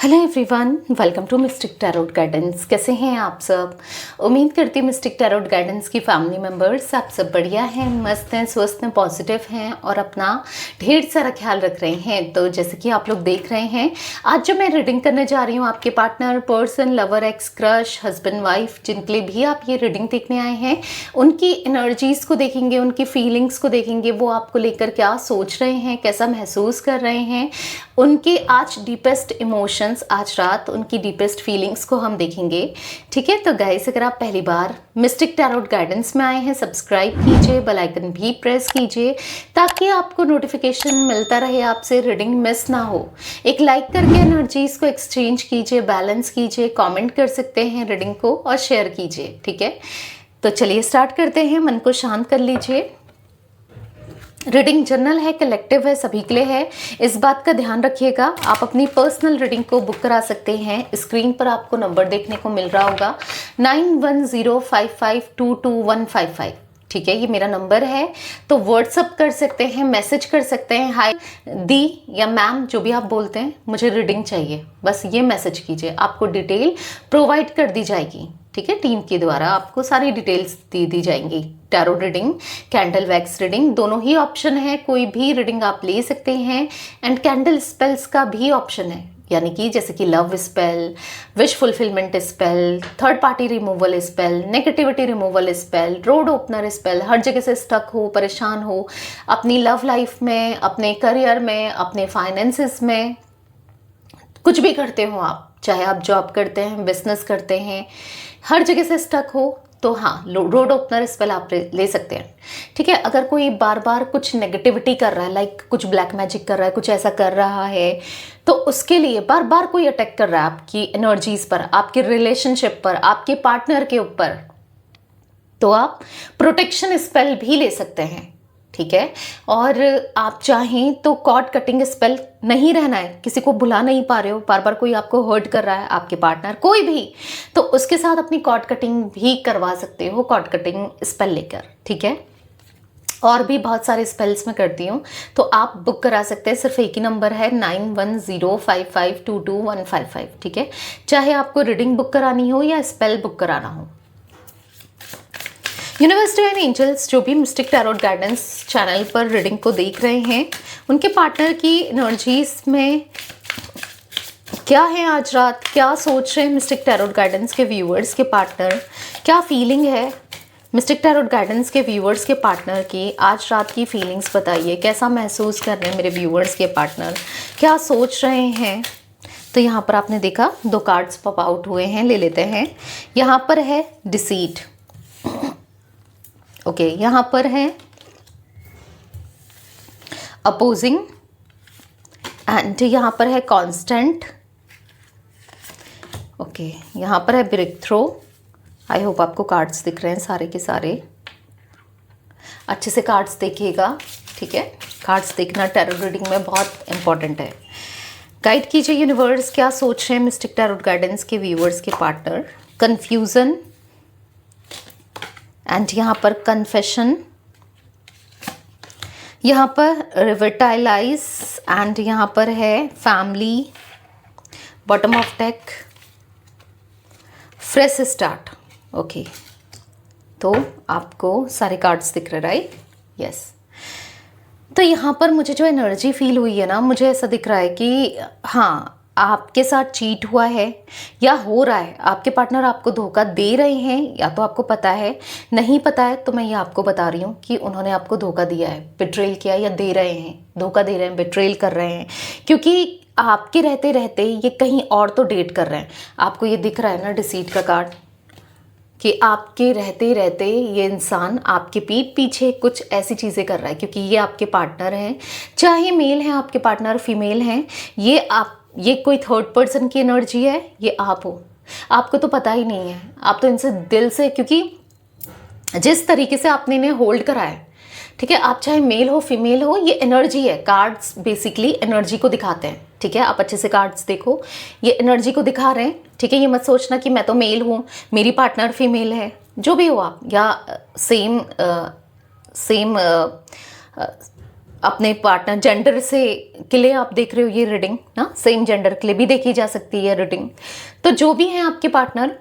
Hello everyone, welcome to mystic tarot guidance. कैसे हैं आप सब? उम्मीद करती हूँ मिस्टिक टैरोट गाइडेंस की फैमिली मेंबर्स आप सब बढ़िया हैं, मस्त हैं, स्वस्थ हैं, पॉजिटिव हैं और अपना ढेर सारा ख्याल रख रहे हैं। तो जैसे कि आप लोग देख रहे हैं, आज जो मैं रीडिंग करने जा रही हूँ आपके partner, person, lover, x, crush, husband, wife, जिनके लिए भी आप ये रीडिंग देखने आए हैं, उनकी एनर्जीज़ को देखेंगे, उनकी फीलिंग्स को देखेंगे, वो आपको लेकर क्या सोच रहे हैं, कैसा महसूस कर रहे हैं, उनके आज डीपेस्ट इमोशंस, आज रात उनकी डीपेस्ट फीलिंग्स को हम देखेंगे। ठीक है, तो गाइस अगर आप पहली बार मिस्टिक टैरोट गाइडेंस में आए हैं, सब्सक्राइब कीजिए, बेल आइकन भी प्रेस कीजिए ताकि आपको नोटिफिकेशन मिलता रहे, आपसे रीडिंग मिस ना हो। एक लाइक करके एनर्जीज को एक्सचेंज कीजिए, बैलेंस कीजिए, कमेंट कर सकते हैं रीडिंग को और शेयर कीजिए। ठीक है, तो चलिए स्टार्ट करते हैं। मन को शांत कर लीजिए। रीडिंग जनरल है, कलेक्टिव है, सभी के लिए है, इस बात का ध्यान रखिएगा। आप अपनी पर्सनल रीडिंग को बुक करा सकते हैं। स्क्रीन पर आपको नंबर देखने को मिल रहा होगा 9105522155। ठीक है, ये मेरा नंबर है, तो व्हाट्सअप कर सकते हैं, मैसेज कर सकते हैं, हाय दी या मैम जो भी आप बोलते हैं, मुझे रीडिंग चाहिए, बस ये मैसेज कीजिए, आपको डिटेल प्रोवाइड कर दी जाएगी। ठीक है, टीम के द्वारा आपको सारी डिटेल्स दी जाएंगी। Tarot reading, candle wax reading, दोनों ही ऑप्शन है, कोई भी रीडिंग आप ले सकते हैं। एंड कैंडल स्पेल्स का भी ऑप्शन है, यानी कि जैसे कि love spell, wish fulfilment spell, third party removal spell, negativity removal spell, road opener spell, हर जगह से स्टक हो, परेशान हो, अपनी लव लाइफ में, अपने करियर में, अपने फाइनेंसेस में, कुछ भी करते हो आप, चाहे आप जॉब करते हैं, बिजनेस करते हैं, हर जगह से स्टक हो तो हाँ, रोड ओपनर स्पेल आप ले सकते हैं। ठीक है, अगर कोई बार बार कुछ नेगेटिविटी कर रहा है, लाइक कुछ ब्लैक मैजिक कर रहा है, कुछ ऐसा कर रहा है, तो उसके लिए बार बार कोई अटैक कर रहा है आपकी एनर्जीज पर, आपके रिलेशनशिप पर, आपके पार्टनर के ऊपर, तो आप प्रोटेक्शन स्पेल भी ले सकते हैं। ठीक है, और आप चाहें तो कॉर्ड कटिंग स्पेल नहीं रहना है, किसी को भुला नहीं पा रहे हो, बार बार कोई आपको हर्ट कर रहा है, आपके पार्टनर कोई भी, तो उसके साथ अपनी कॉर्ड कटिंग भी करवा सकते हो, कॉर्ड कटिंग स्पेल लेकर। ठीक है, और भी बहुत सारे स्पेल्स मैं करती हूँ, तो आप बुक करा सकते हैं। सिर्फ एक ही नंबर है 9105522155। ठीक है, चाहे आपको रीडिंग बुक करानी हो या स्पेल बुक कराना हो। यूनिवर्स डिवाइन एंजल्स जो भी मिस्टिक टैरोट गाइडेंस चैनल पर रीडिंग को देख रहे हैं, उनके पार्टनर की एनर्जीज में क्या है आज रात, क्या सोच रहे हैं मिस्टिक टैरोट गाइडेंस के व्यूअर्स के पार्टनर, क्या फीलिंग है मिस्टिक टैरोट गाइडेंस के व्यूअर्स के पार्टनर की, आज रात की फीलिंग्स बताइए, कैसा महसूस कर रहे हैं मेरे व्यूअर्स के पार्टनर, क्या सोच रहे हैं। तो यहाँ पर आपने देखा 2 कार्ड्स पॉप आउट हुए हैं, ले लेते हैं। यहाँ पर है डिसीट, ओके, यहाँ पर है अपोजिंग, एंड यहाँ पर है कांस्टेंट, ओके, यहाँ पर है ब्रेक थ्रो। आई होप आपको कार्ड्स दिख रहे हैं सारे के सारे, अच्छे से कार्ड्स देखिएगा। ठीक है, कार्ड्स देखना टैरोट रीडिंग में बहुत इंपॉर्टेंट है। गाइड कीजिए यूनिवर्स, क्या सोच रहे हैं मिस्टिक टैरोट गाइडेंस के व्यूअर्स के पार्टनर। कंफ्यूजन, एंड यहाँ पर कन्फेशन, यहाँ पर रिवर्टाइलाइज, एंड यहाँ पर है family, bottom of deck, fresh start. Okay, तो आपको सारे कार्ड्स दिख रहे, राइट? यस। तो यहाँ पर मुझे जो एनर्जी फील हुई है ना, मुझे ऐसा दिख रहा है कि हाँ, आपके साथ चीट हुआ है या हो रहा है, आपके पार्टनर आपको धोखा दे रहे हैं, या तो आपको पता है, नहीं पता है तो मैं ये आपको बता रही हूँ कि उन्होंने आपको धोखा दिया है, बिट्रेल किया, या दे रहे हैं, धोखा दे रहे हैं, बिट्रेल कर रहे हैं, क्योंकि आपके रहते रहते ये कहीं और तो डेट कर रहे हैं। आपको ये दिख रहा है ना डिसीट का कार्ड, कि आपके रहते रहते ये इंसान आपके पीठ पीछे कुछ ऐसी चीज़ें कर रहा है, क्योंकि ये आपके पार्टनर हैं, चाहे मेल हैं आपके पार्टनर, फीमेल हैं, ये कोई थर्ड पर्सन की एनर्जी है, ये आप हो, आपको तो पता ही नहीं है, आप तो इनसे दिल से, क्योंकि जिस तरीके से आपने इन्हें होल्ड करा है, ठीक है, आप चाहे मेल हो फीमेल हो, ये एनर्जी है। कार्ड्स बेसिकली एनर्जी को दिखाते हैं। ठीक है, आप अच्छे से कार्ड्स देखो, ये एनर्जी को दिखा रहे हैं। ठीक है, ये मत सोचना कि मैं तो मेल हूँ, मेरी पार्टनर फीमेल है, जो भी हो आप, या सेम अपने पार्टनर जेंडर से के लिए आप देख रहे हो ये रीडिंग ना, सेम जेंडर के लिए भी देखी जा सकती है रीडिंग। तो जो भी हैं आपके पार्टनर,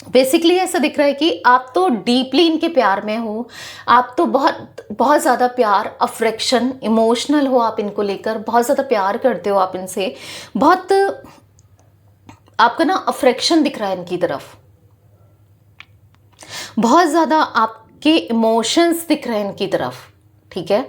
बेसिकली ऐसा दिख रहा है कि आप तो डीपली इनके प्यार में हो, आप तो बहुत बहुत ज़्यादा प्यार, अफेक्शन, इमोशनल हो आप इनको लेकर, बहुत ज़्यादा प्यार करते हो आप इनसे, बहुत आपका ना अफेक्शन दिख रहा है इनकी तरफ, बहुत ज़्यादा आपके इमोशंस दिख रहे हैं इनकी तरफ, ठीक है।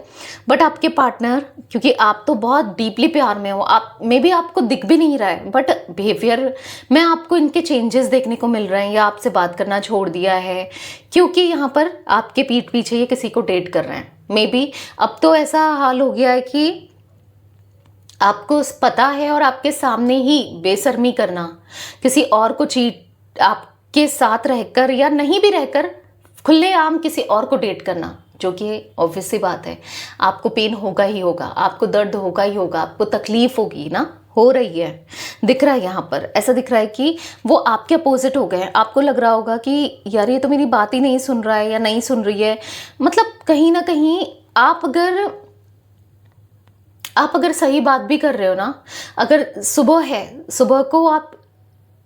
बट आपके पार्टनर, क्योंकि आप तो बहुत डीपली प्यार में हो, आप मे बी आपको दिख भी नहीं रहा है, बट बिहेवियर में आपको इनके चेंजेस देखने को मिल रहे हैं, या आपसे बात करना छोड़ दिया है, क्योंकि यहाँ पर आपके पीठ पीछे ये किसी को डेट कर रहे हैं। मे बी अब तो ऐसा हाल हो गया है कि आपको पता है और आपके सामने ही बेशर्मी करना, किसी और को चीट आपके साथ रहकर या नहीं भी रहकर खुलेआम किसी और को डेट करना, जो कि ऑब्वियस सी बात है, आपको पेन होगा ही होगा, आपको दर्द होगा ही होगा, आपको तकलीफ होगी ना, हो रही है। दिख रहा है यहाँ पर, ऐसा दिख रहा है कि वो आपके अपोजिट हो गए हैं। आपको लग रहा होगा कि यार ये तो मेरी बात ही नहीं सुन रहा है या नहीं सुन रही है। मतलब कहीं ना कहीं आप अगर सही बात भी कर रहे हो ना, अगर सुबह है, सुबह को आप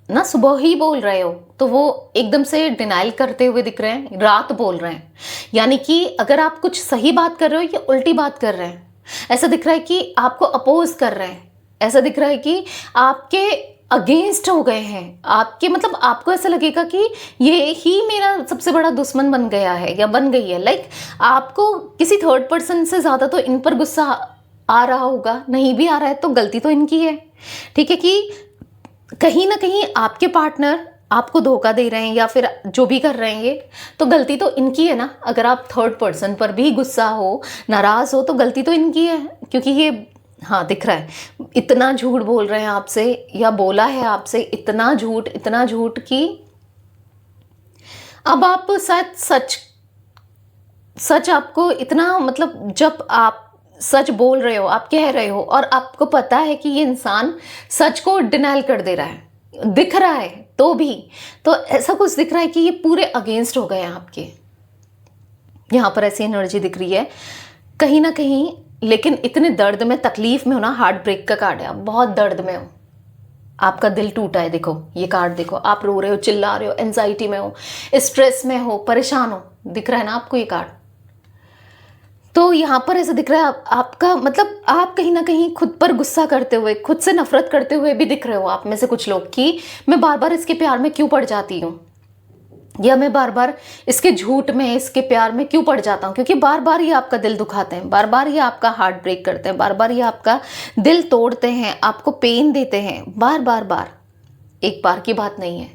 ना सुबह ही बोल रहे हो, तो वो एकदम से डिनाइल करते हुए दिख रहे हैं, रात बोल रहे हैं। यानी कि अगर आप कुछ सही बात कर रहे हो या उल्टी बात कर रहे हैं, ऐसा दिख रहा है कि आपको अपोज कर रहे हैं, ऐसा दिख रहा है कि आपके अगेंस्ट हो गए हैं, आपके मतलब आपको ऐसा लगेगा कि ये ही मेरा सबसे बड़ा दुश्मन बन गया है या बन गई है। लाइक आपको किसी थर्ड पर्सन से ज़्यादा तो इन पर गुस्सा आ रहा होगा, नहीं भी आ रहा है तो गलती तो इनकी है, ठीक है। कि कहीं ना कहीं आपके पार्टनर आपको धोखा दे रहे हैं या फिर जो भी कर रहे हैं, ये तो गलती तो इनकी है ना। अगर आप थर्ड पर्सन पर भी गुस्सा हो, नाराज हो, तो गलती तो इनकी है, क्योंकि ये हाँ दिख रहा है इतना झूठ बोल रहे हैं आपसे, या बोला है आपसे इतना झूठ कि अब आप शायद सच आपको इतना, मतलब जब आप सच बोल रहे हो, आप कह रहे हो और आपको पता है कि ये इंसान सच को डिनाइल कर दे रहा है, दिख रहा है तो भी, तो ऐसा कुछ दिख रहा है कि ये पूरे अगेंस्ट हो गए हैं आपके। यहाँ पर ऐसी एनर्जी दिख रही है कहीं ना कहीं, लेकिन इतने दर्द में, तकलीफ में हो ना, हार्ट ब्रेक का कार्ड है, आप बहुत दर्द में हो, आपका दिल टूटा है। देखो ये कार्ड देखो, आप रो रहे हो, चिल्ला रहे हो, एंजाइटी में हो, स्ट्रेस में हो, परेशान हो, दिख रहा है ना आपको ये कार्ड। तो यहाँ पर ऐसा दिख रहा है आपका मतलब आप कहीं ना कहीं खुद पर गुस्सा करते हुए, खुद से नफरत करते हुए भी दिख रहे हो आप में से कुछ लोग, कि मैं बार बार इसके प्यार में क्यों पड़ जाती हूँ, या मैं बार बार इसके झूठ में, इसके प्यार में क्यों पड़ जाता हूँ, क्योंकि बार बार ये आपका दिल दुखाते हैं, बार बार ये आपका हार्ट ब्रेक करते हैं, बार बार ये आपका दिल तोड़ते हैं, आपको पेन देते हैं, बार बार, एक बार की बात नहीं है।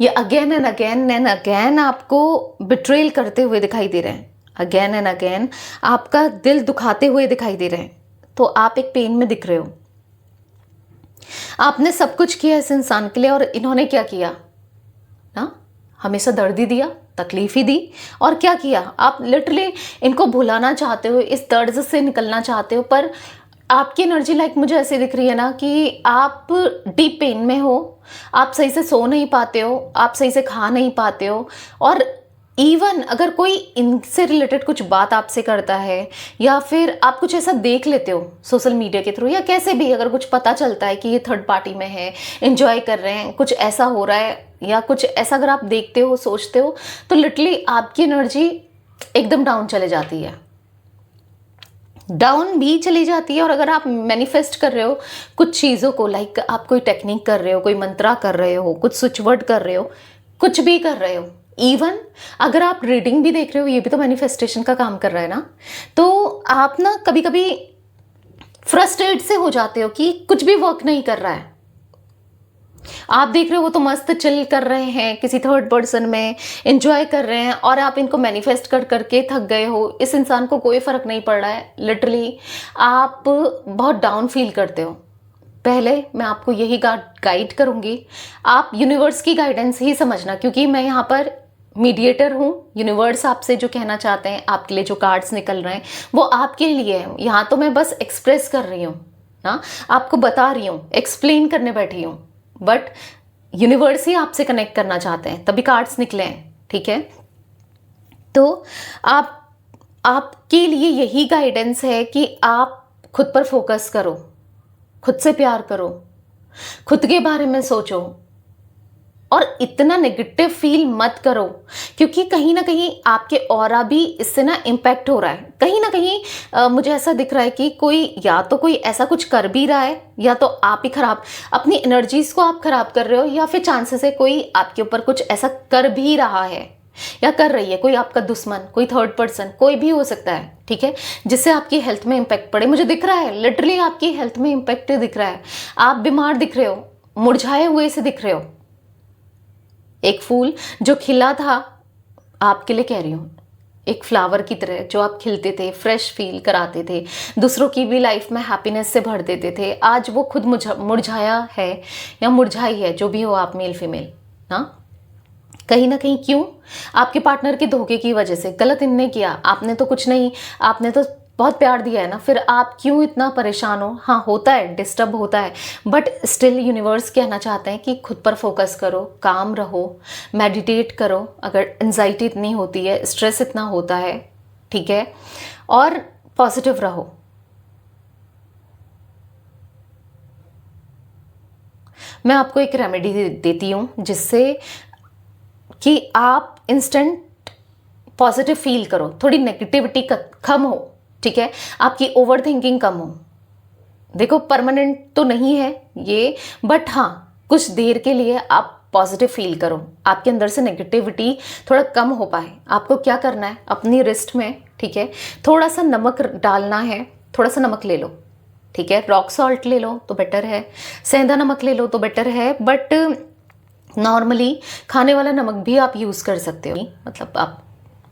ये अगेन एंड अगेन आपको बिट्रेल करते हुए दिखाई दे रहे हैं, अगेन एंड अगेन आपका दिल दुखाते हुए दिखाई दे रहे हैं। तो आप एक पेन में दिख रहे हो, आपने सब कुछ किया इस इंसान के लिए, और इन्होंने क्या किया ना, हमेशा दर्द ही दिया, तकलीफ ही दी, और क्या किया, आप लिटरली इनको भुलाना चाहते हो, इस दर्द से निकलना चाहते हो, पर आपकी एनर्जी लाइक मुझे ऐसे दिख रही है ना कि आप डीप पेन में हो, आप सही से सो नहीं पाते हो, आप सही से खा नहीं पाते हो, और इवन अगर कोई इनसे रिलेटेड कुछ बात आपसे करता है, या फिर आप कुछ ऐसा देख लेते हो सोशल मीडिया के थ्रू, या कैसे भी अगर कुछ पता चलता है कि ये थर्ड पार्टी में है, एंजॉय कर रहे हैं, कुछ ऐसा हो रहा है, या कुछ ऐसा अगर आप देखते हो, सोचते हो, तो लिटरली आपकी एनर्जी एकदम डाउन चले जाती है, डाउन भी चली जाती है। और अगर आप मैनिफेस्ट कर रहे हो कुछ चीज़ों को, लाइक आप कोई टेक्निक कर रहे हो, कोई मंत्रा कर रहे हो, कुछ स्विच वर्ड कर रहे हो, कुछ भी कर रहे हो, इवन अगर आप रीडिंग भी देख रहे हो, ये भी तो मैनिफेस्टेशन का काम कर रहा है ना। तो आप ना कभी कभी फ्रस्ट्रेट से हो जाते हो कि कुछ भी वर्क नहीं कर रहा है, आप देख रहे हो वो तो मस्त चिल कर रहे हैं, किसी थर्ड पर्सन में एंजॉय कर रहे हैं, और आप इनको मैनिफेस्ट कर करके थक गए हो, इस इंसान को कोई फर्क नहीं पड़ रहा है, लिटरली आप बहुत डाउन फील करते हो। पहले मैं आपको यही गाइड करूंगी, आप यूनिवर्स की गाइडेंस ही समझना, क्योंकि मैं यहाँ पर मीडिएटर हूँ। यूनिवर्स आपसे जो कहना चाहते हैं, आपके लिए जो कार्ड्स निकल रहे हैं वो आपके लिए है, यहाँ तो मैं बस एक्सप्रेस कर रही हूँ ना, आपको बता रही हूँ, एक्सप्लेन करने बैठी हूँ, बट यूनिवर्स ही आपसे कनेक्ट करना चाहते हैं, तभी कार्ड्स निकले हैं, ठीक है। तो आप आपके लिए यही गाइडेंस है कि आप खुद पर फोकस करो, खुद से प्यार करो, खुद के बारे में सोचो और इतना नेगेटिव फील मत करो, क्योंकि कहीं ना कहीं आपके ऑरा भी इससे ना इम्पैक्ट हो रहा है। कहीं ना कहीं मुझे ऐसा दिख रहा है कि कोई या तो कोई ऐसा कुछ कर भी रहा है, या तो आप ही खराब अपनी एनर्जीज को आप खराब कर रहे हो, या फिर चांसेस है कोई आपके ऊपर कुछ ऐसा कर भी रहा है या कर रही है, कोई आपका दुश्मन, कोई थर्ड पर्सन, कोई भी हो सकता है, ठीक है, जिससे आपकी हेल्थ में इम्पैक्ट पड़े। मुझे दिख रहा है लिटरली आपकी हेल्थ में इम्पैक्ट दिख रहा है। आप बीमार दिख रहे हो, मुरझाए हुए से दिख रहे हो। एक फूल जो खिला था, आपके लिए कह रही हूँ, एक फ्लावर की तरह जो आप खिलते थे, फ्रेश फील कराते थे, दूसरों की भी लाइफ में हैप्पीनेस से भर देते थे, आज वो खुद मुरझाया है या मुरझाई है, जो भी हो आप, मेल फीमेल, हाँ, कहीं ना कहीं। क्यों? आपके पार्टनर के धोखे की वजह से। गलत इनने किया, आपने तो कुछ नहीं, आपने तो बहुत प्यार दिया है ना, फिर आप क्यों इतना परेशान हो? हाँ, होता है, डिस्टर्ब होता है, बट स्टिल यूनिवर्स कहना चाहते हैं कि खुद पर फोकस करो, काम रहो, मेडिटेट करो अगर एंजाइटी इतनी होती है, स्ट्रेस इतना होता है, ठीक है, और पॉजिटिव रहो। मैं आपको एक रेमेडी देती हूँ जिससे कि आप इंस्टेंट पॉजिटिव फील करो, थोड़ी नेगेटिविटी कम हो, ठीक है, आपकी ओवर थिंकिंग कम हो। देखो, परमानेंट तो नहीं है ये, बट हाँ, कुछ देर के लिए आप पॉजिटिव फील करो, आपके अंदर से नेगेटिविटी थोड़ा कम हो पाए। आपको क्या करना है, अपनी रिस्ट में, ठीक है, थोड़ा सा नमक डालना है, थोड़ा सा नमक ले लो, ठीक है, रॉक सॉल्ट ले लो तो बेटर है, सेंधा नमक ले लो तो बेटर है, बट नॉर्मली खाने वाला नमक भी आप यूज़ कर सकते हो, मतलब आप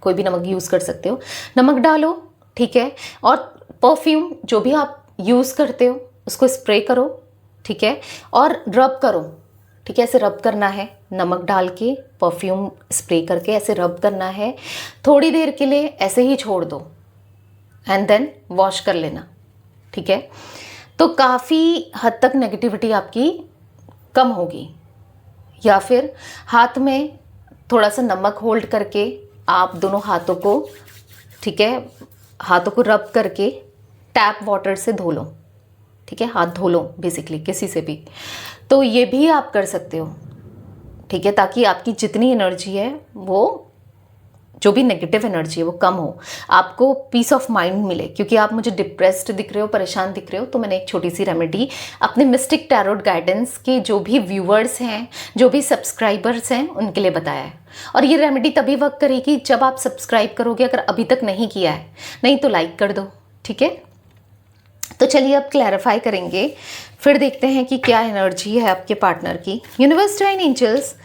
कोई भी नमक यूज़ कर सकते हो। नमक डालो, ठीक है, और परफ्यूम जो भी आप यूज़ करते हो उसको स्प्रे करो, ठीक है, और रब करो, ठीक है, ऐसे रब करना है, नमक डाल के परफ्यूम स्प्रे करके ऐसे रब करना है, थोड़ी देर के लिए ऐसे ही छोड़ दो एंड देन वॉश कर लेना, ठीक है। तो काफ़ी हद तक नेगेटिविटी आपकी कम होगी। या फिर हाथ में थोड़ा सा नमक होल्ड करके आप दोनों हाथों को, ठीक है, हाथों को रब करके टैप वाटर से धो लो, ठीक है, हाथ धो लो बेसिकली किसी से भी, तो ये भी आप कर सकते हो, ठीक है, ताकि आपकी जितनी एनर्जी है, वो जो भी नेगेटिव एनर्जी है वो कम हो, आपको पीस ऑफ माइंड मिले। क्योंकि आप मुझे डिप्रेस्ड दिख रहे हो, परेशान दिख रहे हो, तो मैंने एक छोटी सी रेमेडी अपने मिस्टिक टैरोट गाइडेंस के जो भी व्यूअर्स हैं, जो भी सब्सक्राइबर्स हैं, उनके लिए बताया है। और ये रेमेडी तभी वर्क करेगी जब आप सब्सक्राइब करोगे, अगर अभी तक नहीं किया है, नहीं तो लाइक कर दो, ठीक है। तो चलिए अब क्लैरिफाई करेंगे, फिर देखते हैं कि क्या एनर्जी है आपके पार्टनर की। यूनिवर्स, डिवाइन एंजल्स,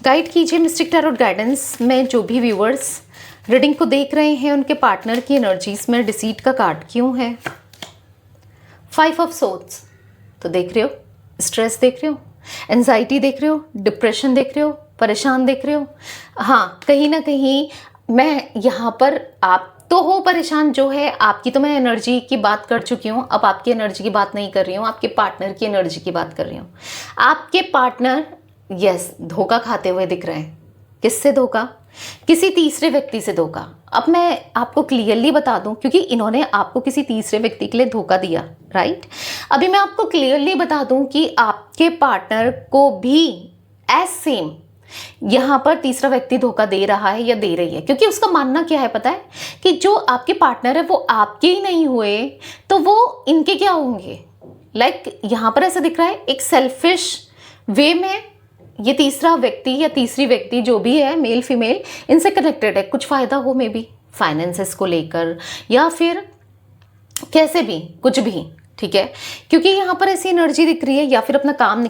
गाइड कीजिए मिस्टिक टैरोट गाइडेंस में जो भी व्यूअर्स रीडिंग को देख रहे हैं, उनके पार्टनर की एनर्जीज में डिसीट का कार्ड क्यों है। 5 ऑफ सोर्ड्स, तो देख रहे हो, स्ट्रेस देख रहे हो, एंजाइटी देख रहे हो, डिप्रेशन देख रहे हो, परेशान देख रहे हो। हाँ, कहीं ना कहीं मैं यहाँ पर, आप तो हो परेशान, जो है आपकी तो मैं एनर्जी की बात कर चुकी हूँ, अब आपकी एनर्जी की बात नहीं कर रही हूँ, आपके पार्टनर की एनर्जी की बात कर रही हूँ। आपके पार्टनर यस धोखा खाते हुए दिख रहे हैं। किससे धोखा? किसी तीसरे व्यक्ति से धोखा। अब मैं आपको क्लियरली बता दूं, क्योंकि इन्होंने आपको किसी तीसरे व्यक्ति के लिए धोखा दिया, राइट। अभी मैं आपको क्लियरली बता दूं कि आपके पार्टनर को भी एज सेम यहाँ पर तीसरा व्यक्ति धोखा दे रहा है या दे रही है, क्योंकि उसका मानना क्या है पता है, कि जो आपके पार्टनर है वो आपके ही नहीं हुए तो वो इनके क्या होंगे। लाइक यहाँ पर ऐसा दिख रहा है, एक सेल्फिश वे में ये तीसरा व्यक्ति या तीसरी व्यक्ति जो भी है, मेल फीमेल, इनसे कनेक्टेड है, कुछ फायदा हो, मे बी फाइनेंसेस को लेकर या फिर कैसे भी, कुछ भी, ठीक है। क्योंकि यहाँ पर ऐसी एनर्जी दिख रही है, या फिर अपना काम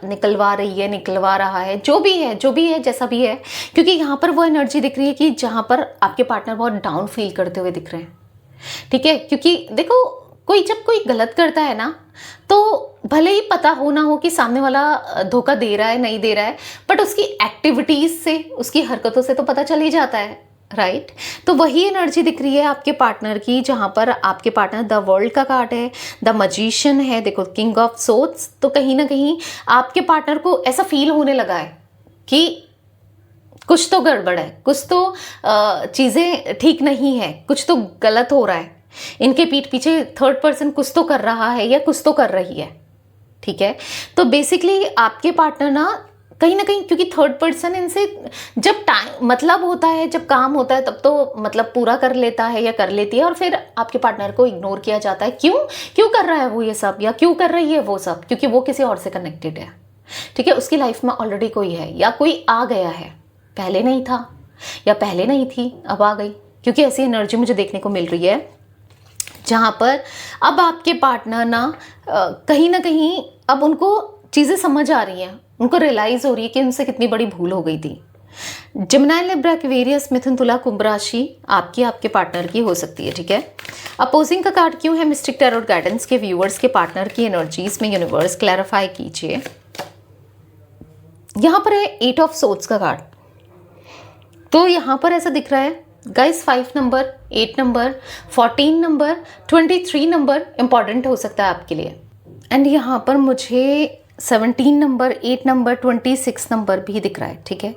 निकलवा रही है, निकलवा रहा है, जो भी है, जैसा भी है। क्योंकि यहाँ पर वो एनर्जी दिख रही है कि जहाँ पर आपके पार्टनर बहुत डाउन फील करते हुए दिख रहे हैं, ठीक है। क्योंकि देखो, जब कोई गलत करता है ना, तो भले ही पता हो ना हो कि सामने वाला धोखा दे रहा है नहीं दे रहा है, बट उसकी एक्टिविटीज से, उसकी हरकतों से तो पता चल ही जाता है, राइट। तो वही एनर्जी दिख रही है आपके पार्टनर की, जहां पर आपके पार्टनर द वर्ल्ड का कार्ड है, द मैजिशियन है, देखो किंग ऑफ सोर्ड्स। तो कहीं ना कहीं आपके पार्टनर को ऐसा फील होने लगा है कि कुछ तो गड़बड़ है, कुछ तो चीज़ें ठीक नहीं है, कुछ तो गलत हो रहा है। इनके पीठ पीछे थर्ड पर्सन कुछ तो कर रहा है या कुछ तो कर रही है, ठीक है। तो बेसिकली आपके पार्टनर ना कहीं क्योंकि थर्ड पर्सन इनसे जब टाइम मतलब होता है, जब काम होता है तब तो मतलब पूरा कर लेता है या कर लेती है, और फिर आपके पार्टनर को इग्नोर किया जाता है। क्यों कर रहा है वो ये सब, या क्यों कर रही है वो सब? क्योंकि वो किसी और से कनेक्टेड है, ठीक है। उसकी लाइफ में ऑलरेडी कोई है या कोई आ गया है, पहले नहीं था या पहले नहीं थी अब आ गई, क्योंकि ऐसी एनर्जी मुझे देखने को मिल रही है जहाँ पर अब आपके पार्टनर ना कहीं अब उनको चीज़ें समझ आ रही हैं, उनको रियलाइज़ हो रही है कि उनसे कितनी बड़ी भूल हो गई थी। जेमिनी, लिब्रा, एक्वेरियस, मिथुन, तुला, कुंभ राशि आपकी आपके पार्टनर की हो सकती है, ठीक है। अपोजिंग का कार्ड क्यों है मिस्टिक टैरोट गाइडेंस के व्यूअर्स के पार्टनर की एनर्जीज में? यूनिवर्स क्लैरिफाई कीजिए। यहाँ पर है 8 ऑफ सोर्ड्स का कार्ड। तो यहाँ पर ऐसा दिख रहा है guys, 5 number, 8 number, 14 number, 23 number important हो सकता है आपके लिए। एंड यहाँ पर मुझे 17 नंबर, 8 नंबर, 26 नंबर भी दिख रहा है, ठीक है।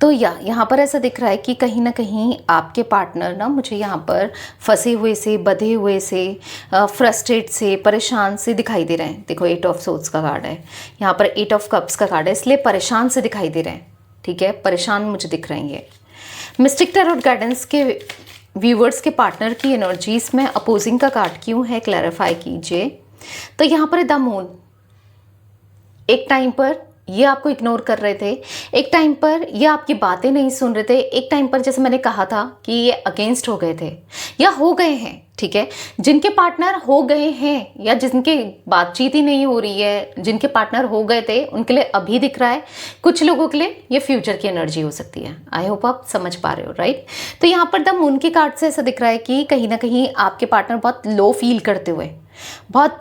तो यहाँ पर ऐसा दिख रहा है कि कहीं ना कहीं आपके पार्टनर ना मुझे यहाँ पर फंसे हुए से, बंधे हुए से, फ्रस्ट्रेट से, परेशान से दिखाई दे रहे हैं। देखो 8 ऑफ सोर्ड्स का कार्ड है, यहाँ पर 8 ऑफ कप्स का कार्ड है, इसलिए परेशान से दिखाई दे रहे हैं, ठीक है। परेशान मुझे दिख रहे हैं ये। मिस्टिक टैरोट गाइडेंस के व्यूवर्स के पार्टनर की एनर्जीज में अपोजिंग का कार्ड क्यों है, क्लैरिफाई कीजिए। तो यहाँ पर द मून, एक टाइम पर ये आपको इग्नोर कर रहे थे, एक टाइम पर ये आपकी बातें नहीं सुन रहे थे, एक टाइम पर जैसे मैंने कहा था कि ये अगेंस्ट हो गए थे या हो गए हैं, ठीक है। जिनके पार्टनर हो गए हैं या जिनके बातचीत ही नहीं हो रही है, जिनके पार्टनर हो गए थे, उनके लिए अभी दिख रहा है। कुछ लोगों के लिए ये फ्यूचर की एनर्जी हो सकती है। आई होप आप समझ पा रहे हो, राइट। तो यहाँ पर द मून के कार्ड से ऐसा दिख रहा है कि कहीं ना कहीं आपके पार्टनर बहुत लो फील करते हुए, बहुत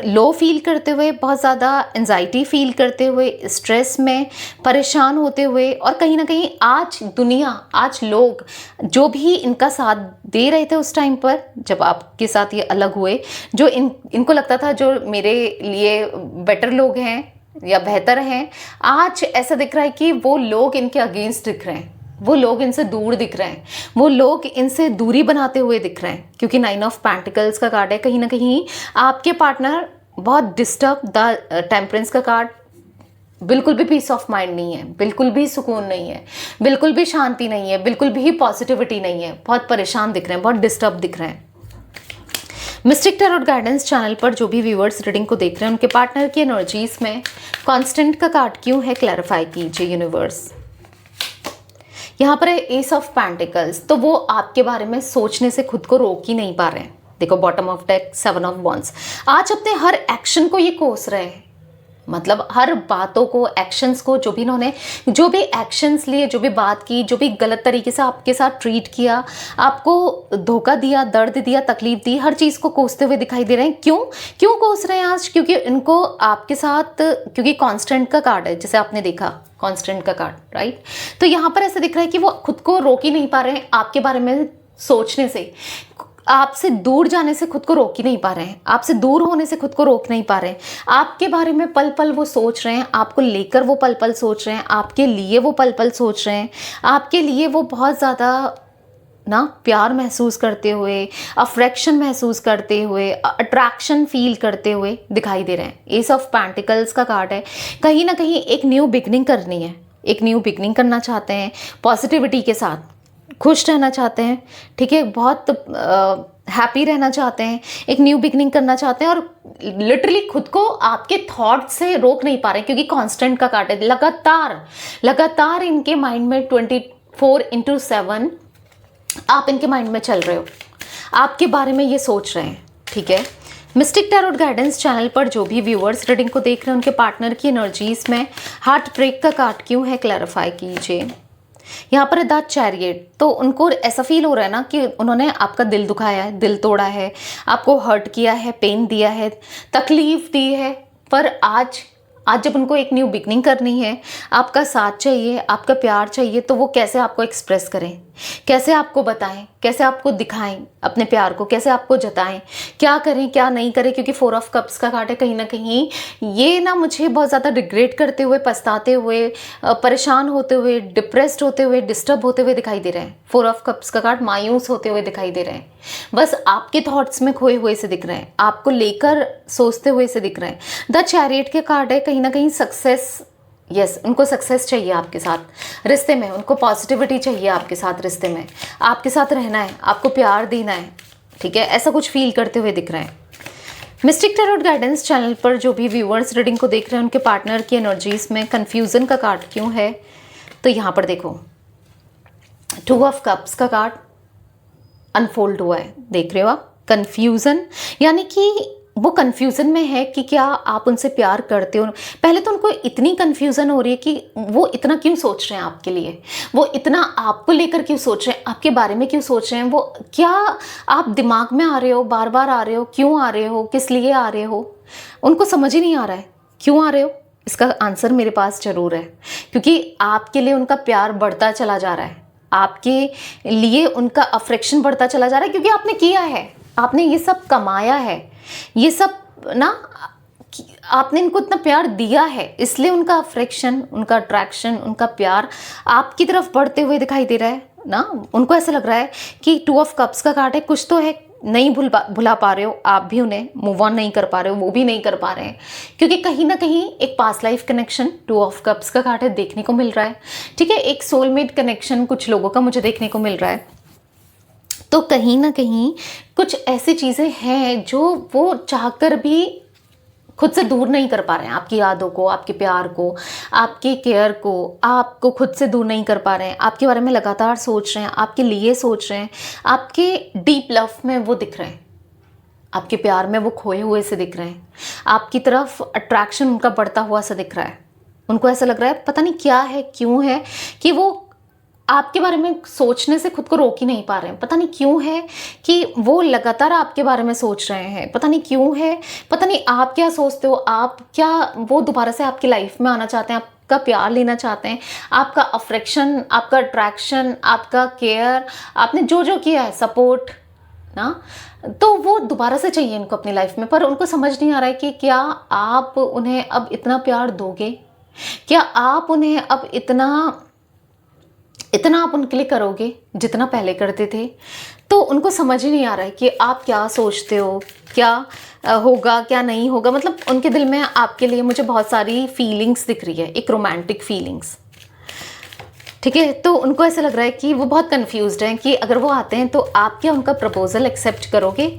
लो फील करते हुए, बहुत ज़्यादा एंजाइटी फील करते हुए, स्ट्रेस में परेशान होते हुए, और कहीं ना कहीं आज दुनिया, आज लोग जो भी इनका साथ दे रहे थे उस टाइम पर जब आपके साथ ये अलग हुए, जो इनको लगता था जो मेरे लिए बेटर लोग हैं या बेहतर हैं, आज ऐसा दिख रहा है कि वो लोग इनके अगेंस्ट दिख रहे हैं, वो लोग इनसे दूर दिख रहे हैं, वो लोग इनसे दूरी बनाते हुए दिख रहे हैं। क्योंकि 9 ऑफ पेंटिकल्स का कार्ड है, कहीं ना कहीं आपके पार्टनर बहुत डिस्टर्ब, द टेम्परेंस का कार्ड, बिल्कुल भी पीस ऑफ माइंड नहीं है, बिल्कुल भी सुकून नहीं है, बिल्कुल भी शांति नहीं है, बिल्कुल भी पॉजिटिविटी नहीं है, बहुत परेशान दिख रहे हैं, बहुत डिस्टर्ब दिख रहे हैं। मिस्टिक टैरोट गाइडेंस चैनल पर जो भी व्यूअर्स रीडिंग को देख रहे हैं उनके पार्टनर की एनर्जीज में कॉन्स्टेंट का कार्ड क्यों है, क्लैरिफाई कीजिए यूनिवर्स। यहाँ पर है एस ऑफ पेंटिकल्स। तो वो आपके बारे में सोचने से खुद को रोक ही नहीं पा रहे हैं। देखो bottom of deck 7 of wands. आज अपने हर एक्शन को ये कोस रहे हैं, मतलब हर बातों को, एक्शंस को, जो भी इन्होंने जो भी एक्शंस लिए, जो भी बात की, जो भी गलत तरीके से आपके साथ ट्रीट किया, आपको धोखा दिया, दर्द दिया, तकलीफ दी, हर चीज़ को कोसते हुए दिखाई दे रहे हैं। क्यों कोस रहे हैं आज? क्योंकि इनको आपके साथ, क्योंकि कांस्टेंट का कार्ड है, जैसे आपने देखा कांस्टेंट का कार्ड, राइट। तो यहाँ पर ऐसा दिख रहा है कि वो खुद को रोक ही नहीं पा रहे हैं आपके बारे में सोचने से, आपसे दूर जाने से खुद को रोक ही नहीं पा रहे हैं, आपसे दूर होने से खुद को रोक नहीं पा रहे हैं। आपके बारे में पल पल वो सोच रहे हैं, आपको लेकर वो पल पल सोच रहे हैं, आपके लिए वो पल पल सोच रहे हैं, आपके लिए वो बहुत ज़्यादा ना प्यार महसूस करते हुए, अफ्रेक्शन महसूस करते हुए, अट्रैक्शन फील करते हुए दिखाई दे रहे हैं। एस ऑफ पेंटिकल्स का कार्ड है, कहीं ना कहीं एक न्यू बिगनिंग करनी है, एक न्यू बिगनिंग करना चाहते हैं, पॉजिटिविटी के साथ खुश रहना चाहते हैं, ठीक है, बहुत हैप्पी रहना चाहते हैं, एक न्यू बिगनिंग करना चाहते हैं, और लिटरली खुद को आपके थॉट से रोक नहीं पा रहे हैं, क्योंकि कांस्टेंट का कार्ड है। लगातार इनके माइंड में 24/7 आप इनके माइंड में चल रहे हो, आपके बारे में ये सोच रहे हैं, ठीक है। मिस्टिक टैरोट गाइडेंस चैनल पर जो भी व्यूअर्स रीडिंग को देख रहे हैं उनके पार्टनर की एनर्जीज में हार्ट ब्रेक का कार्ड क्यों है, क्लैरिफाई कीजिए। यहाँ पर द चैरियट। तो उनको ऐसा फील हो रहा है ना कि उन्होंने आपका दिल दुखाया है, दिल तोड़ा है, आपको हर्ट किया है, पेन दिया है, तकलीफ दी है, पर आज जब उनको एक न्यू बिगनिंग करनी है, आपका साथ चाहिए, आपका प्यार चाहिए, तो वो कैसे आपको एक्सप्रेस करें, कैसे आपको बताएं, कैसे आपको दिखाएं अपने प्यार को, कैसे आपको जताएं, क्या करें क्या नहीं करें, क्योंकि 4 ऑफ कप्स का कार्ड है। कहीं ना कहीं ये ना मुझे बहुत ज़्यादा रिग्रेट करते हुए, पछताते हुए, परेशान होते हुए, डिप्रेस्ड होते हुए, डिस्टर्ब होते हुए दिखाई दे रहे हैं। 4 ऑफ कप्स का कार्ड मायूस होते हुए दिखाई दे रहे हैं, बस आपके थॉट्स में खोए हुए से दिख रहे हैं, आपको लेकर सोचते हुए से दिख रहे हैं। द चैरियट के कार्ड है, कहीं ना कहीं सक्सेस, यस उनको सक्सेस चाहिए आपके साथ रिश्ते में, उनको पॉजिटिविटी चाहिए आपके साथ रिश्ते में, आपके साथ रहना है, आपको प्यार देना है, ठीक है, ऐसा कुछ फील करते हुए दिख रहे हैं। मिस्टिक टैरोट गाइडेंस चैनल पर जो भी व्यूअर्स रीडिंग को देख रहे हैं, उनके पार्टनर की एनर्जीज में कंफ्यूजन का कार्ड क्यों है, तो यहाँ पर देखो 2 ऑफ कप्स का कार्ड अनफोल्ड हुआ है, देख रहे हो आप, कंफ्यूजन, यानी कि वो कंफ्यूजन में है कि क्या आप उनसे प्यार करते हो। पहले तो उनको इतनी कंफ्यूजन हो रही है कि वो इतना क्यों सोच रहे हैं आपके लिए, वो इतना आपको लेकर क्यों सोच रहे हैं, आपके बारे में क्यों सोच रहे हैं, वो क्या आप दिमाग में आ रहे हो, बार बार आ रहे हो, क्यों आ रहे हो, किस लिए आ रहे हो, उनको समझ ही नहीं आ रहा है क्यों आ रहे हो। इसका आंसर मेरे पास जरूर है, क्योंकि आपके लिए उनका प्यार बढ़ता चला जा रहा है, आपके लिए उनका अफेक्शन बढ़ता चला जा रहा है, क्योंकि आपने किया है, आपने ये सब कमाया है, ये सब ना आपने इनको इतना प्यार दिया है, इसलिए उनका अफेक्शन, उनका अट्रैक्शन, उनका प्यार आपकी तरफ बढ़ते हुए दिखाई दे रहा है ना। उनको ऐसा लग रहा है कि 2 ऑफ कप्स का कार्ड है, कुछ तो है, नहीं भुला पा रहे हो आप भी उन्हें, मूव ऑन नहीं कर पा रहे हो, वो भी नहीं कर पा रहे हैं, क्योंकि कहीं ना कहीं एक past life connection 2 of cups का कार्ड है देखने को मिल रहा है, ठीक है, एक सोलमेट कनेक्शन कुछ लोगों का मुझे देखने को मिल रहा है। तो कहीं ना कहीं कुछ ऐसी चीज़ें हैं जो वो चाहकर भी खुद से दूर नहीं कर पा रहे हैं, आपकी यादों को, आपके प्यार को, आपके केयर को, आपको खुद से दूर नहीं कर पा रहे हैं, आपके बारे में लगातार सोच रहे हैं, आपके लिए सोच रहे हैं, आपके डीप लव में वो दिख रहे हैं, आपके प्यार में वो खोए हुए से दिख रहे हैं, आपकी तरफ अट्रैक्शन उनका बढ़ता हुआ सा दिख रहा है। उनको ऐसा लग रहा है, पता नहीं क्या है, क्यों है कि वो आपके बारे में सोचने से खुद को रोक ही नहीं पा रहे हैं, पता नहीं क्यों है कि वो लगातार आपके बारे में सोच रहे हैं, पता नहीं क्यों है, पता नहीं आप क्या सोचते हो, आप क्या, वो दोबारा से आपकी लाइफ में आना चाहते हैं, आपका प्यार लेना चाहते हैं, आपका अफेक्शन, आपका अट्रैक्शन, आपका केयर, आपने जो जो किया है, सपोर्ट ना, तो वो दोबारा से चाहिए इनको अपनी लाइफ में। पर उनको समझ नहीं आ रहा है कि क्या आप उन्हें अब इतना प्यार दोगे, क्या आप उन्हें अब इतना आप उनके लिए करोगे जितना पहले करते थे। तो उनको समझ ही नहीं आ रहा है कि आप क्या सोचते हो, क्या होगा क्या नहीं होगा, मतलब उनके दिल में आपके लिए मुझे बहुत सारी फीलिंग्स दिख रही है, एक रोमांटिक फीलिंग्स, ठीक है। तो उनको ऐसा लग रहा है कि वो बहुत कंफ्यूज्ड हैं कि अगर वो आते हैं तो आप क्या उनका प्रपोजल एक्सेप्ट करोगे,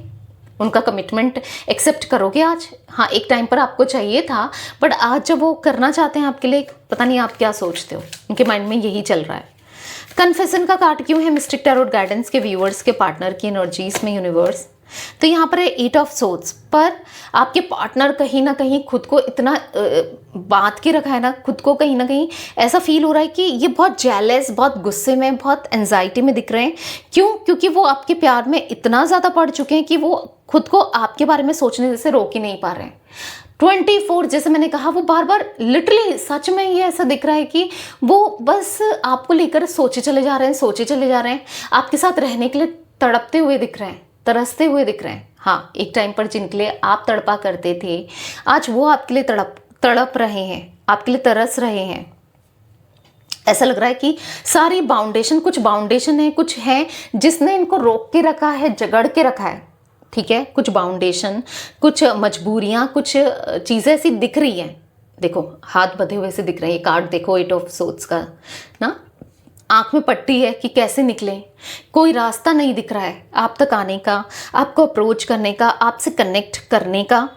उनका कमिटमेंट एक्सेप्ट करोगे आज। हाँ, एक टाइम पर आपको चाहिए था, बट आज जब वो करना चाहते हैं आपके लिए, पता नहीं आप क्या सोचते हो, उनके माइंड में यही चल रहा है। कन्फेशन का कार्ड क्यों है मिस्टिक टैरोट गाइडेंस के व्यूअर्स के पार्टनर की एनर्जीज में यूनिवर्स, तो यहाँ पर है 8 ऑफ सोर्ड्स। पर आपके पार्टनर कहीं ना कहीं खुद को इतना बांध के रखा है ना, खुद को कहीं ना कहीं ऐसा फील हो रहा है कि ये बहुत जेलस, बहुत गुस्से में, बहुत एंजाइटी में दिख रहे हैं। क्यों? क्योंकि वो आपके प्यार में इतना ज़्यादा पड़ चुके हैं कि वो खुद को आपके बारे में सोचने से रोक ही नहीं पा रहे हैं। 24 जैसे मैंने कहा, वो बार बार लिटरली सच में ये ऐसा दिख रहा है कि वो बस आपको लेकर सोचे चले जा रहे हैं, सोचे चले जा रहे हैं, आपके साथ रहने के लिए तड़पते हुए दिख रहे हैं, तरसते हुए दिख रहे हैं। हाँ, एक टाइम पर जिनके लिए आप तड़पा करते थे, आज वो आपके लिए तड़प रहे हैं, आपके लिए तरस रहे हैं। ऐसा लग रहा है कि सारी बाउंडेशन, कुछ बाउंडेशन है, कुछ है जिसने इनको रोक के रखा है, जगड़ के रखा है, ठीक है। कुछ बाउंडेशन, कुछ मजबूरियां, कुछ चीज़ें ऐसी दिख रही हैं। देखो, हाथ बंधे हुए से दिख रहे हैं। ये कार्ड देखो, 8 ऑफ सोर्ड्स का ना, आंख में पट्टी है कि कैसे निकले, कोई रास्ता नहीं दिख रहा है आप तक आने का, आपको अप्रोच करने का, आपसे कनेक्ट करने का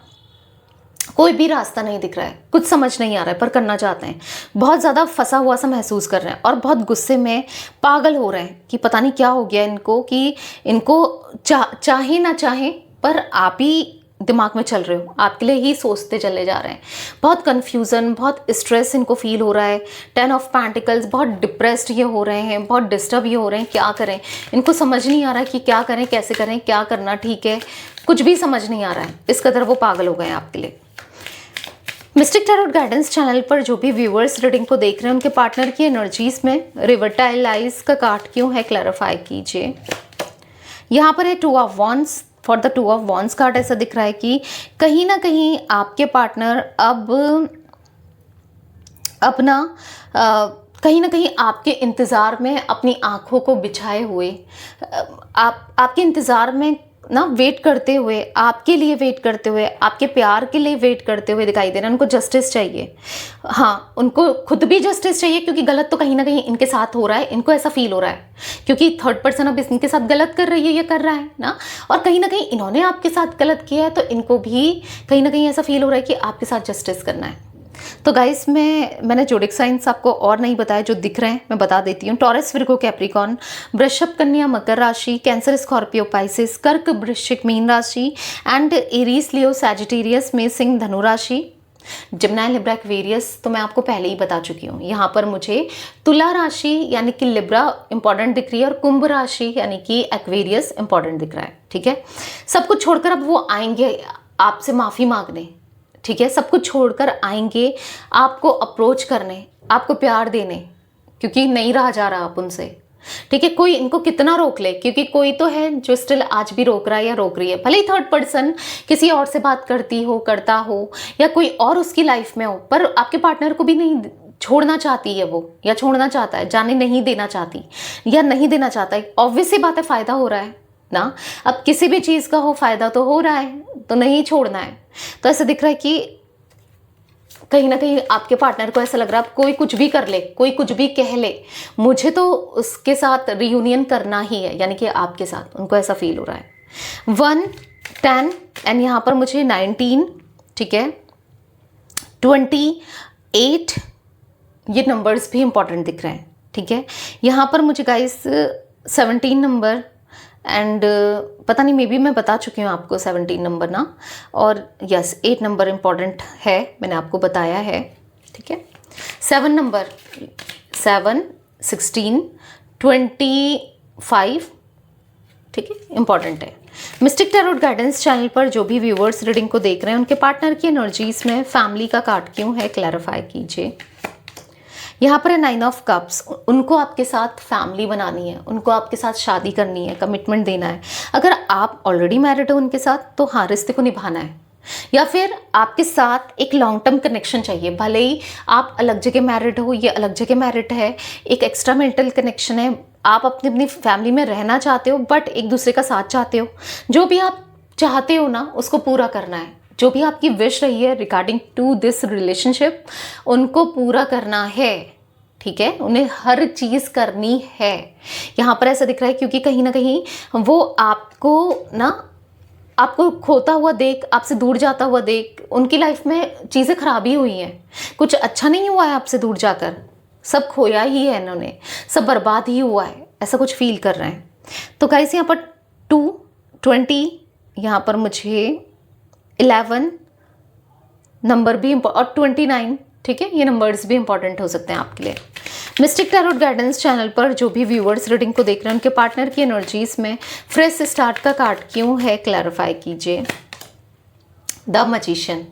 कोई भी रास्ता नहीं दिख रहा है, कुछ समझ नहीं आ रहा है, पर करना चाहते हैं। बहुत ज़्यादा फंसा हुआ सा महसूस कर रहे हैं और बहुत गुस्से में पागल हो रहे हैं कि पता नहीं क्या हो गया इनको, कि इनको चाहे ना चाहे पर आप ही दिमाग में चल रहे हो, आपके लिए ही सोचते चले जा रहे हैं। बहुत कन्फ्यूज़न, बहुत स्ट्रेस इनको फील हो रहा है। 10 ऑफ पेंटिकल्स, बहुत डिप्रेस्ड ये हो रहे हैं, बहुत डिस्टर्ब ये हो रहे हैं। क्या करें, इनको समझ नहीं आ रहा है कि क्या करें, कैसे करें, क्या करना ठीक है, कुछ भी समझ नहीं आ रहा है। इस कदर वो पागल हो गए हैं आपके लिए। मिस्टिक टैरोट गाइडेंस चैनल पर जो भी व्यूअर्स रीडिंग को देख रहे हैं, उनके पार्टनर की एनर्जीज में रिवर्टाइलाइज का कार्ड क्यों है, क्लैरिफाई कीजिए। यहाँ पर है two of wands. For the two of wands card ऐसा दिख रहा है कि कहीं ना कहीं आपके पार्टनर अब अपना कहीं ना कहीं आपके इंतज़ार में अपनी आँखों को बिछाए हुए आपके इंतज़ार में ना वेट करते हुए, आपके लिए वेट करते हुए, आपके प्यार के लिए वेट करते हुए दिखाई दे रहे हैं। उनको जस्टिस चाहिए, हाँ उनको खुद भी जस्टिस चाहिए, क्योंकि गलत तो कहीं ना कहीं इनके साथ हो रहा है, इनको ऐसा फील हो रहा है क्योंकि थर्ड पर्सन अब इनके साथ गलत कर रही है, ये कर रहा है ना, और कहीं ना कहीं इन्होंने आपके साथ गलत किया है, तो इनको भी कहीं ना कहीं ऐसा फील हो रहा है कि आपके साथ जस्टिस करना है। तो गाइस मैंने जोडिक साइंस आपको और नहीं बताया, जो दिख रहे हैं मैं बता देती हूँ। टॉरस, विर्गो, कैप्रिकॉर्न, वृषभ, कन्या, मकर राशि, कैंसर, स्कॉर्पियो, पाइसेस, कर्क, वृश्चिक, मीन राशि एंड एरीज, लियो, सैजिटेरियस में सिंह, धनु राशि, जिम्नाई, लिब्रा, एक्वेरियस तो मैं आपको पहले ही बता चुकी हूँ। यहाँ पर मुझे तुला राशि यानी कि लिब्रा इंपॉर्टेंट दिख रही है और कुंभ राशि यानी कि एक्वेरियस इंपॉर्टेंट दिख रहा है। ठीक है, सब कुछ छोड़कर अब वो आएंगे आपसे माफ़ी मांगने। ठीक है, सब कुछ छोड़कर आएंगे आपको अप्रोच करने, आपको प्यार देने, क्योंकि नहीं रहा जा रहा आप उनसे। ठीक है, कोई इनको कितना रोक ले, क्योंकि कोई तो है जो स्टिल आज भी रोक रहा है या रोक रही है, भले ही थर्ड पर्सन किसी और से बात करती हो, करता हो, या कोई और उसकी लाइफ में हो, पर आपके पार्टनर को भी नहीं छोड़ना चाहती है वो, या छोड़ना चाहता है, जाने नहीं देना चाहती या नहीं देना चाहता है। ऑब्वियस सी बात है, फ़ायदा हो रहा है ना, अब किसी भी चीज़ का हो फ़ायदा तो हो रहा है, तो नहीं छोड़ना है। तो ऐसा दिख रहा है कि कहीं ना कहीं आपके पार्टनर को ऐसा लग रहा है कोई कुछ भी कर ले, कोई कुछ भी कह ले, मुझे तो उसके साथ रियूनियन करना ही है, यानी कि आपके साथ उनको ऐसा फील हो रहा है। 1, 10 एंड यहाँ पर मुझे 19, ठीक है, 28 ये नंबर्स भी इंपॉर्टेंट दिख रहे हैं। ठीक है, यहाँ पर मुझे गाइस 17 नंबर एंड पता नहीं, मे बी मैं बता चुकी हूँ आपको 17 नंबर ना, और यस 8 नंबर इम्पॉर्टेंट है, मैंने आपको बताया है। ठीक है, 7 नंबर, 7, 16, 25, ठीक है, इम्पॉर्टेंट है। मिस्टिक टैरोट गाइडेंस चैनल पर जो भी व्यूवर्स रीडिंग को देख रहे हैं, उनके पार्टनर की एनर्जीज में फैमिली का कार्ड क्यों है, क्लैरिफाई कीजिए। यहाँ पर है 9 ऑफ कप्स, उनको आपके साथ फैमिली बनानी है, उनको आपके साथ शादी करनी है, कमिटमेंट देना है। अगर आप ऑलरेडी मैरिड हो उनके साथ तो हाँ, रिश्ते को निभाना है, या फिर आपके साथ एक लॉन्ग टर्म कनेक्शन चाहिए। भले ही आप अलग जगह मैरिड हो, ये अलग जगह मैरिड है, एक एक्स्ट्रा मेंटल कनेक्शन है, आप अपनी अपनी फैमिली में रहना चाहते हो बट एक दूसरे का साथ चाहते हो। जो भी आप चाहते हो ना उसको पूरा करना है, जो भी आपकी विश रही है रिगार्डिंग टू दिस रिलेशनशिप उनको पूरा करना है। ठीक है, उन्हें हर चीज़ करनी है। यहाँ पर ऐसा दिख रहा है क्योंकि कहीं ना कहीं वो आपको खोता हुआ देख, आपसे दूर जाता हुआ देख, उनकी लाइफ में चीज़ें खराब ही हुई हैं, कुछ अच्छा नहीं हुआ है आपसे दूर जाकर, सब खोया ही है इन्होंने, सब बर्बाद ही हुआ है, ऐसा कुछ फील कर रहे हैं। तो गाइस यहाँ पर 2, 20, यहाँ पर मुझे 11 नंबर भी और 29, ठीक है, ये नंबर्स भी इंपॉर्टेंट हो सकते हैं आपके लिए। मिस्टिक टैरोट गाइडेंस चैनल पर जो भी व्यूअर्स रीडिंग को देख रहे हैं, उनके पार्टनर की एनर्जीज में फ्रेश स्टार्ट का कार्ड क्यों है, क्लैरिफाई कीजिए। द मैजिशियन,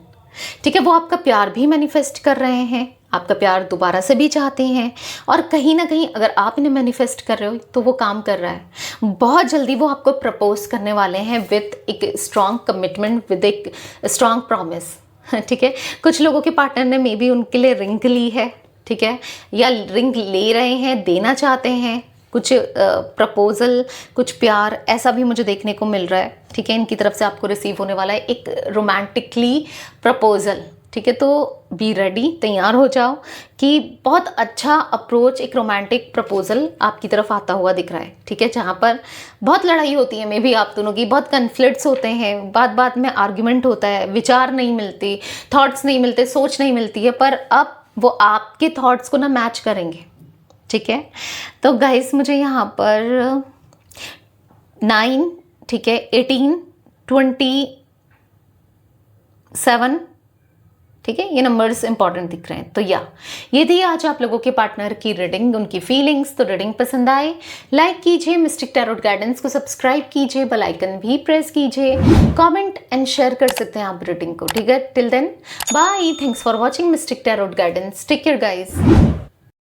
ठीक है, वो आपका प्यार भी मैनिफेस्ट कर रहे हैं, आपका प्यार दोबारा से भी चाहते हैं, और कहीं ना कहीं अगर आप इन्हें मैनिफेस्ट कर रहे हो तो वो काम कर रहा है। बहुत जल्दी वो आपको प्रपोज करने वाले हैं विद एक स्ट्रॉन्ग कमिटमेंट, विद एक स्ट्रॉन्ग प्रॉमिस। ठीक है, कुछ लोगों के पार्टनर ने मे बी उनके लिए रिंग ली है, ठीक है, या रिंग ले रहे हैं, देना चाहते हैं, कुछ प्रपोजल, कुछ प्यार, ऐसा भी मुझे देखने को मिल रहा है। ठीक है, इनकी तरफ से आपको रिसीव होने वाला है एक रोमांटिकली प्रपोजल। ठीक है, तो बी रेडी, तैयार हो जाओ कि बहुत अच्छा अप्रोच, एक रोमांटिक प्रपोजल आपकी तरफ आता हुआ दिख रहा है। ठीक है, जहाँ पर बहुत लड़ाई होती है, मे बी आप दोनों की बहुत कन्फ्लिक्ट्स होते हैं, बात बात में आर्ग्यूमेंट होता है, विचार नहीं मिलती, थॉट्स नहीं मिलते, सोच नहीं मिलती है, पर अब वो आपके थॉट्स को ना मैच करेंगे। ठीक है, तो गाइस मुझे यहाँ पर 9, ठीक है, 18, 27, ठीक है, ये नंबर्स इंपॉर्टेंट दिख रहे हैं। तो ये थी आज आप लोगों के पार्टनर की रीडिंग, उनकी फीलिंग्स। तो रीडिंग पसंद आए लाइक कीजिए, मिस्टिक टैरोट गाइडेंस को सब्सक्राइब कीजिए, बेल आइकन भी प्रेस कीजिए, कमेंट एंड शेयर कर सकते हैं आप रीडिंग को। ठीक है, till then bye, thanks for watching mystic tarot guidance, take care guys.